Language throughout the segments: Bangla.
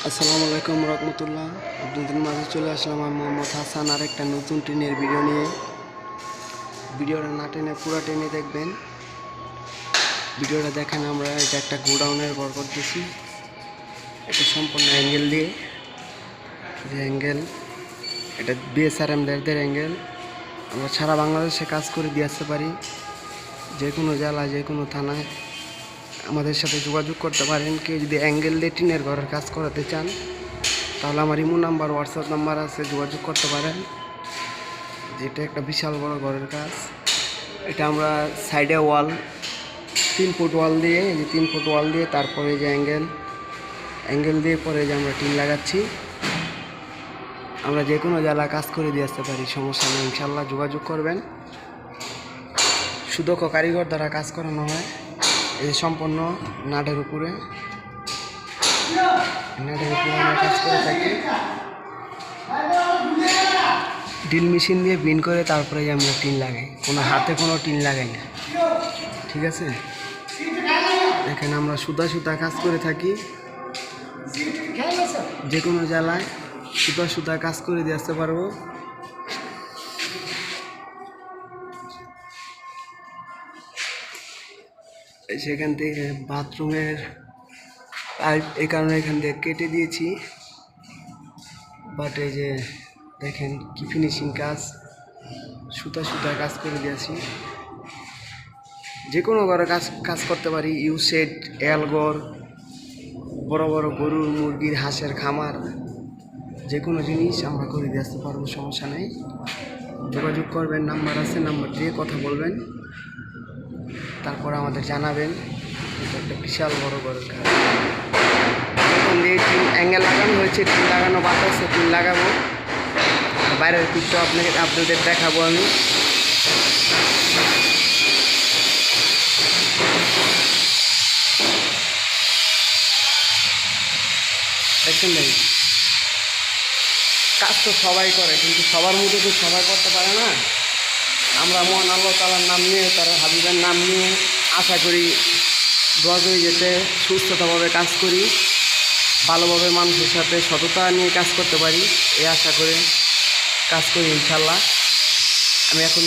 আসসালামু আলাইকুম রহমতুল্লাহ। আপনাদের মাঝে চলে আসলাম আমি মোহাম্মদ হাসান আর একটা নতুন টিনের ভিডিও নিয়ে। ভিডিওটা না টেনে পুরো টেনে দেখবেন। ভিডিওটা দেখেন, আমরা এটা একটা গোডাউনের ঘর করতেছি। এটা সম্পূর্ণ অ্যাঙ্গেল দিয়ে, যে অ্যাঙ্গেল এটা বিএসআরএমদের অ্যাঙ্গেল। আমরা সারা বাংলাদেশে কাজ করে দিয়ে আসতে পারি। যে কোনো জেলায়, যে কোনো থানায় আমাদের সাথে যোগাযোগ করতে পারেন। কেউ যদি অ্যাঙ্গেল দিয়ে টিনের ঘরের কাজ করাতে চান তাহলে আমার ইমো নাম্বার, হোয়াটসঅ্যাপ নাম্বার আছে, যোগাযোগ করতে পারেন। যেটা একটা বিশাল বড় ঘরের কাজ। এটা আমরা সাইডে ওয়াল 3 ফুট ওয়াল দিয়ে, এই যে 3 ফুট ওয়াল দিয়ে, তারপরে যে অ্যাঙ্গেল দিয়ে পরে যে আমরা টিন লাগাচ্ছি। আমরা যে কোনো জেলায় কাজ করে দিয়ে আসতে পারি, সমস্যা নেই। ইনশাল্লাহ যোগাযোগ করবেন। সুদক্ষ কারিগর দ্বারা কাজ করানো হয়। এই সম্পূর্ণ নাটের উপরে আমরা কাজ করে থাকি। ড্রিল মেশিন দিয়ে বিন করে তারপরে আমরা টিন লাগাই, হাতে কোনো টিন লাগাই না। ঠিক আছে, এখানে আমরা সুতা সুতা কাজ করে থাকি। যে কোনো জেলায় সুতা সুতা কাজ করে দিয়ে আসতে পারবো। সেখান থেকে বাথরুমের পাইপ এই কারণে এখান থেকে কেটে দিয়েছি। বাট এই যে দেখেন কি ফিনিশিং কাজ, সুতা সুতা কাজ করে দিয়েছি। যে কোনো ঘরে কাজ করতে পারি। ইউসেট, এলগর, বড় বড় গরুর, মুরগির, হাঁসের খামার, যে কোনো জিনিস আমরা করে দিয়ে আসতে পারবো, সমস্যা নেই। যোগাযোগ করবেন, নাম্বার আছে, নাম্বার দিয়ে কথা বলবেন, তারপর আমাদের জানাবেন। এটা একটা বিশাল বড় ঘরের কাজ। এখন দিয়ে টিন অ্যাঙ্গেল লাগানো হয়েছে, টিন লাগানো বাদ আছে, টিন লাগাবো। বাইরের পিকটা আপনাদের দেখাবো আমি। দেখছেন ভাই, কাজ তো সবাই করে, কিন্তু সবার মধ্যে তো সবাই করতে পারে না। আমরা মহান আল্লাহ তাআলার নাম নিয়ে, তার হাবিবের নাম নিয়ে আশা করি দোয়া করি যেতে সুস্থতাভাবে কাজ করি, ভালোভাবে মানুষের সাথে সততা নিয়ে কাজ করতে পারি, এই আশা করে কাজ করি ইনশাল্লাহ। আমি এখন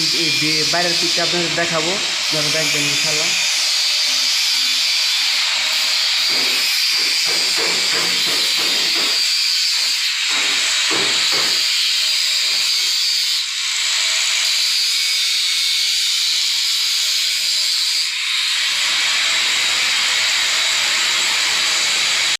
বাইরের পিকটা আপনাদের দেখাবো, যারা দেখবেন ইনশাল্লাহ।